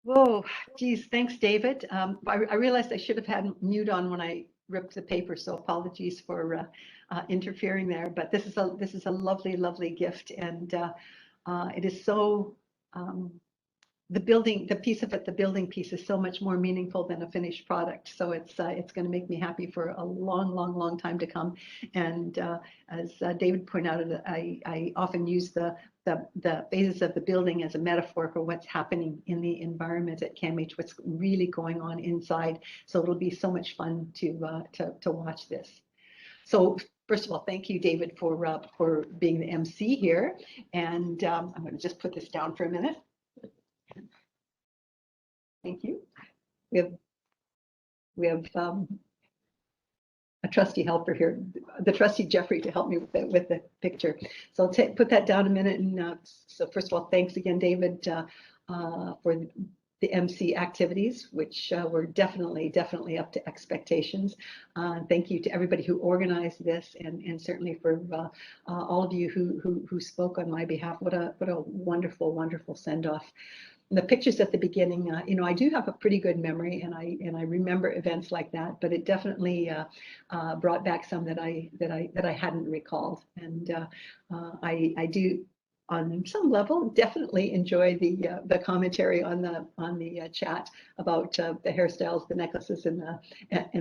Whoa, geez, thanks, David. I realized I should have had mute on when I ripped the paper, so apologies for interfering there. But this is a lovely, lovely gift, and it is so the building, the piece of it, the building piece is so much more meaningful than a finished product. So it's going to make me happy for a long, long, long time to come. And as David pointed out, I often use the phases of the building as a metaphor for what's happening in the environment at CAMH, what's really going on inside. So it'll be so much fun to watch this. So first of all, thank you, David, for being the MC here. And I'm going to just put this down for a minute. Thank you. We have a trusty helper here, the trusty Jeffrey, to help me with the picture. So I'll put that down a minute. And so first of all, thanks again, David, for the MC activities, which were definitely up to expectations. Thank you to everybody who organized this, and certainly for all of you who spoke on my behalf. What a wonderful send off. The pictures at the beginning, I do have a pretty good memory, and I remember events like that, but it definitely brought back some that I hadn't recalled, and I do, on some level, definitely enjoy the commentary on the chat about the hairstyles, the necklaces, and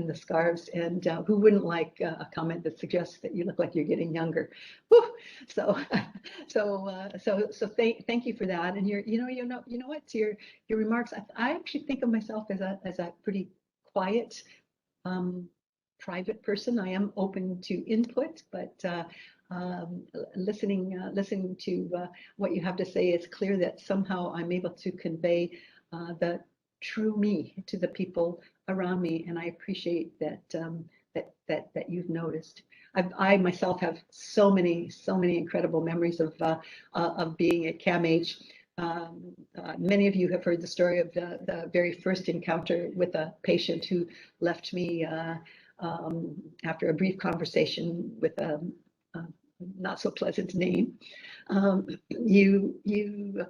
the scarves, and who wouldn't like a comment that suggests that you look like you're getting younger. Whew. So thank you for that. And you know what, your remarks. I actually think of myself as a pretty quiet, private person. I am open to input, but listening to what you have to say, it's clear that somehow I'm able to convey the true me to the around me, and I appreciate that that you've noticed. I myself have so many incredible memories of being at CAMH. Many of you have heard the story of the very first encounter with a patient who left me after a brief conversation with a not so pleasant name. A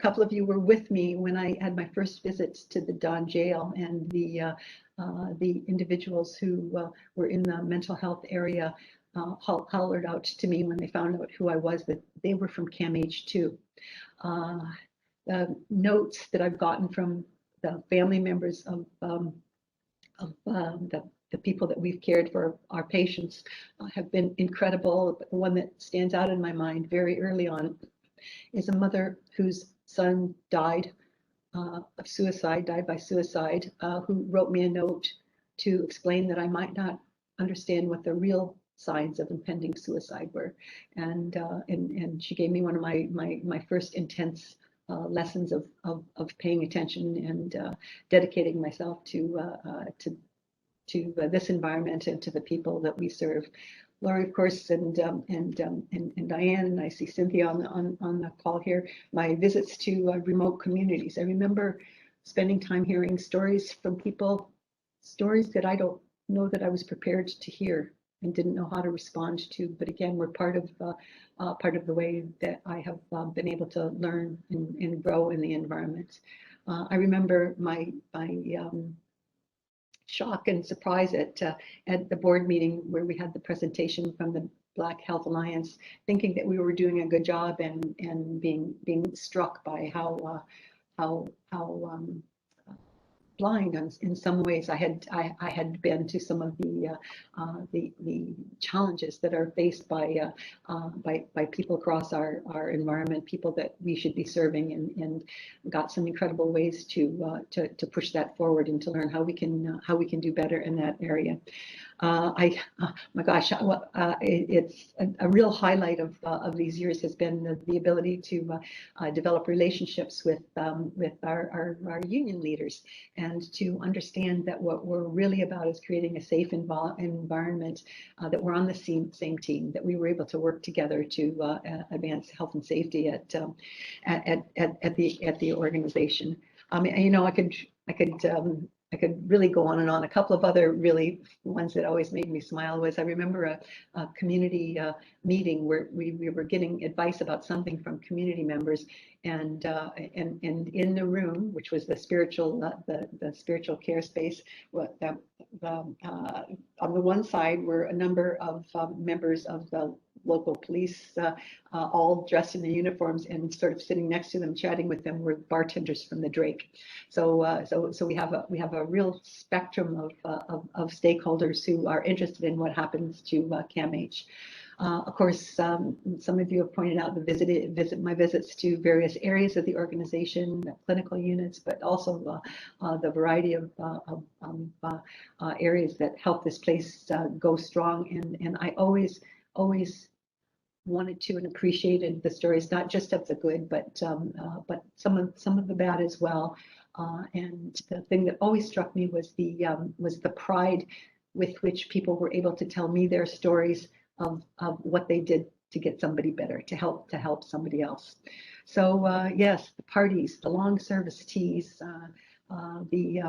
couple of you were with me when I had my first visits to the Don jail, and the individuals who were in the mental health area hollered out to me when they found out who I was, that they were from CAMH too. The notes that I've gotten from the family members of the people that we've cared for, our patients, have been incredible. But the one that stands out in my mind very early on is a mother whose son died by suicide, who wrote me a note to explain that I might not understand what the real signs of impending suicide were, and she gave me one of my first intense lessons of paying attention and dedicating myself to this environment and to the people that we serve. Laurie, of course, and Diane, and I see Cynthia on the call here. My visits to remote communities. I remember spending time hearing stories from people, stories that I don't know that I was prepared to hear and didn't know how to respond to. But again, we're part of the way that I have been able to learn and grow in the environment. I remember my shock and surprise at the board meeting where we had the presentation from the Black Health Alliance, thinking that we were doing a good job, and being struck by how blind in some ways I had been to some of the challenges that are faced by people across our environment, people that we should be serving, and got some incredible ways to push that forward and to learn how we can do better in that area. My gosh, it's a real highlight of these years has been the ability to develop relationships with our union leaders, and to understand that what we're really about is creating a safe environment, that we're on the same team, that we were able to work together to advance health and safety at the organization. I could I could really go on and on. A couple of other really ones that always made me smile was I remember a community meeting where we were getting advice about something from community members, and in the room, which was the spiritual care space, what on the one side were a number of members of the local police, all dressed in their uniforms, and sort of sitting next to them, chatting with them, were bartenders from the Drake. So we have a real spectrum of stakeholders who are interested in what happens to CAMH. Of course, some of you have pointed out my visits to various areas of the organization, the clinical units, but also the variety of areas that help this place go strong. And I always wanted to and appreciated the stories, not just of the good, but some of the bad as well. And the thing that always struck me was the pride with which people were able to tell me their stories of what they did to get somebody better, to help somebody else. So yes, the parties, the long service teas, the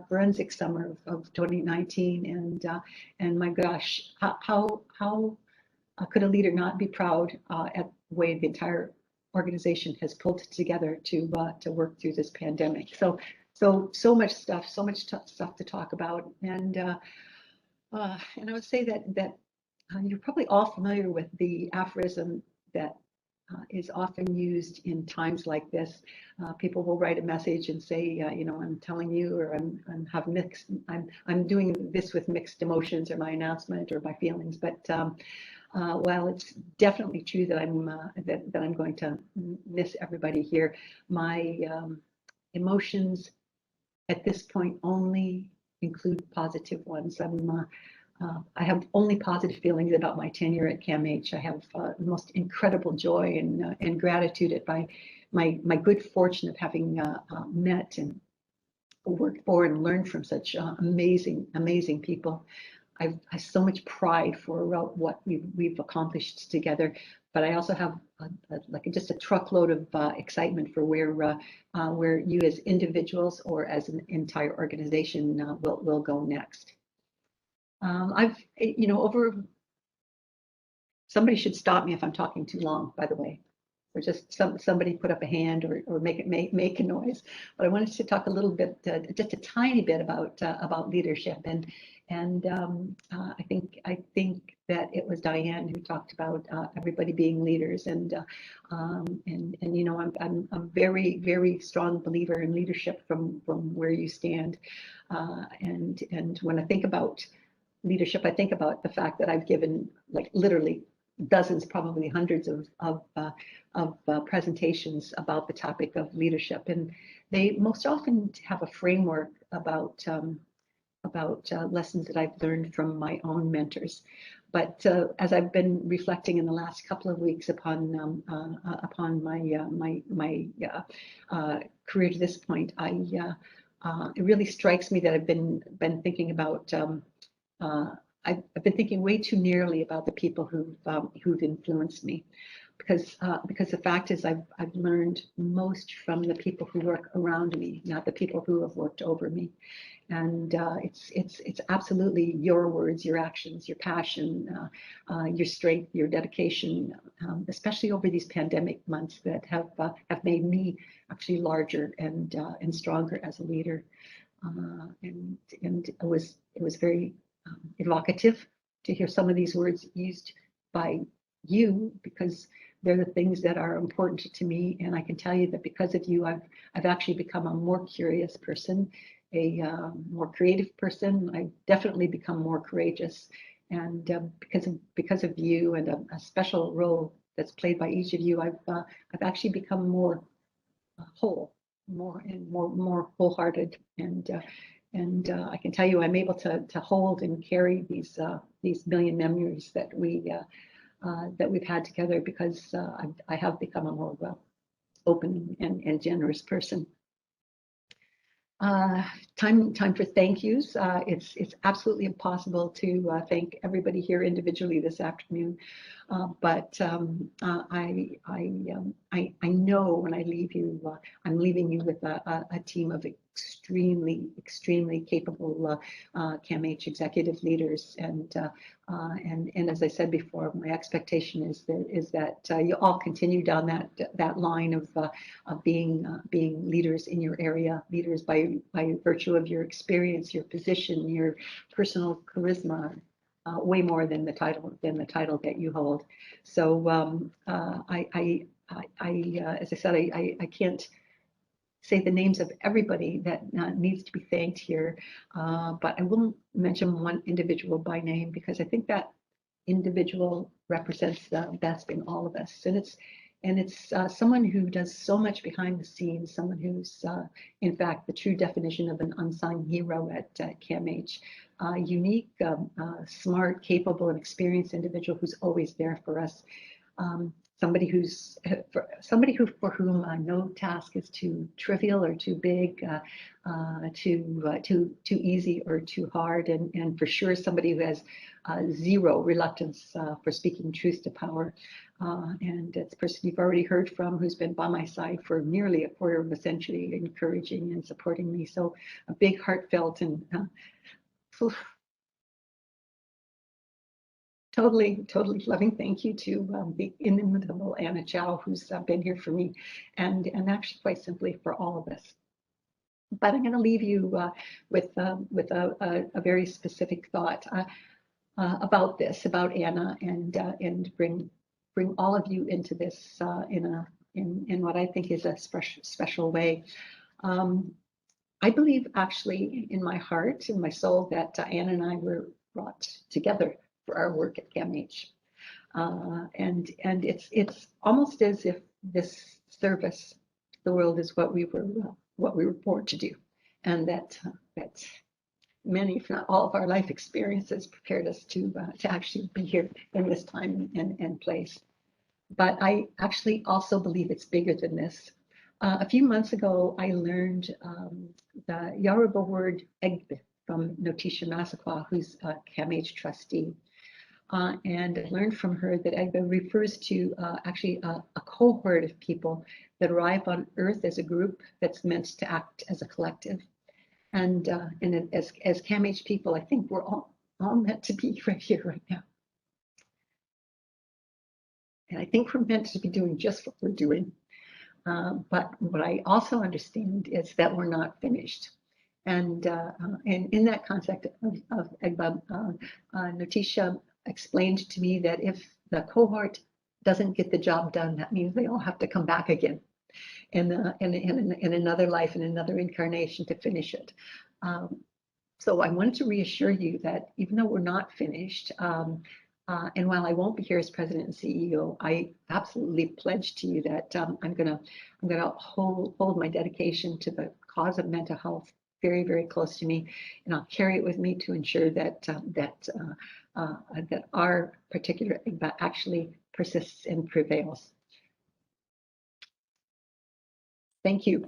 forensic summer of 2019, and my gosh, how could a leader not be proud at the way the entire organization has pulled together to work through this pandemic? So much stuff, stuff to talk about, and I would say that you're probably all familiar with the aphorism that is often used in times like this. People will write a message and say, I'm telling you, or I'm doing this with mixed emotions, or my announcement, or my feelings. But while it's definitely true that I'm going to miss everybody here, my emotions at this point only include positive ones. I have only positive feelings about my tenure at CAMH. I have the most incredible joy and gratitude at my good fortune of having met and worked for and learned from such amazing people. I have so much pride for what we've accomplished together, but I also have just a truckload of excitement for where you as individuals or as an entire organization will go next. Somebody should stop me if I'm talking too long, by the way, or just somebody put up a hand or make a noise. But I wanted to talk a little bit, just a tiny bit about leadership, and I think that it was Diane who talked about everybody being leaders, and I'm a very strong believer in leadership from where you stand, and when I think about leadership, I think about the fact that I've given like literally dozens, probably hundreds of presentations about the topic of leadership, and they most often have a framework about lessons that I've learned from my own mentors. But as I've been reflecting in the last couple of weeks upon my career to this point, it really strikes me that I've been thinking about. I've been thinking way too nearly about the people who've influenced me, because the fact is I've learned most from the people who work around me, not the people who have worked over me. And it's absolutely your words, your actions, your passion, your strength, your dedication, especially over these pandemic months that have made me actually larger and stronger as a leader. And it was very evocative to hear some of these words used by you, because they're the things that are important to me. And I can tell you that because of you, I've actually become a more curious person, a more creative person. I've definitely become more courageous, and because of you and a special role that's played by each of you, I've actually become more whole, more wholehearted, and I can tell you I'm able to hold and carry these million memories that we've had together, because I have become a more open and generous person. Time for thank yous. It's absolutely impossible to thank everybody here individually this afternoon. But I know when I leave you, I'm leaving you with a team of extremely capable CAMH executive leaders, and as I said before, my expectation is that you all continue down that line of being leaders in your area, leaders by virtue of your experience, your position, your personal charisma, way more than the title that you hold. So as I said, I can't say the names of everybody that needs to be thanked here, but I will mention one individual by name because I think that individual represents the best in all of us, and it's someone who does so much behind the scenes, someone who's in fact the true definition of an unsung hero at CAMH. Unique, smart, capable, and experienced individual who's always there for us. Somebody for whom no task is too trivial or too big, too easy or too hard, and for sure somebody who has zero reluctance for speaking truth to power. And it's a person you've already heard from, who's been by my side for nearly a quarter of a century, encouraging and supporting me. So a big, heartfelt, and totally loving thank you to the inimitable Anna Chow, who's been here for me, and actually quite simply for all of us. But I'm going to leave you with a very specific thought about this, about Anna, and bring all of you into this in what I think is a special way. I believe actually in my heart, in my soul, that Anna and I were brought together for our work at CAMH. And it's almost as if this service to the world is what we were born to do, and that many, if not all, of our life experiences prepared us to actually be here in this time and place. But I actually also believe it's bigger than this. A few months ago, I learned the Yoruba word egbe from Notisha Masakwa, who's a CAMH trustee. And I learned from her that egbe refers to actually a cohort of people that arrive on Earth as a group that's meant to act as a collective. And as CAMH people, I think we're all meant to be right here, right now. And I think we're meant to be doing just what we're doing. But what I also understand is that we're not finished. And in that context of Egba, Notisha explained to me that if the cohort doesn't get the job done, that means they all have to come back again in another life, in another incarnation to finish it. So I wanted to reassure you that even though we're not finished, and while I won't be here as president and CEO, I absolutely pledge to you that I'm gonna hold my dedication to the cause of mental health very close to me, and I'll carry it with me to ensure that our particular IGBA actually persists and prevails. Thank you.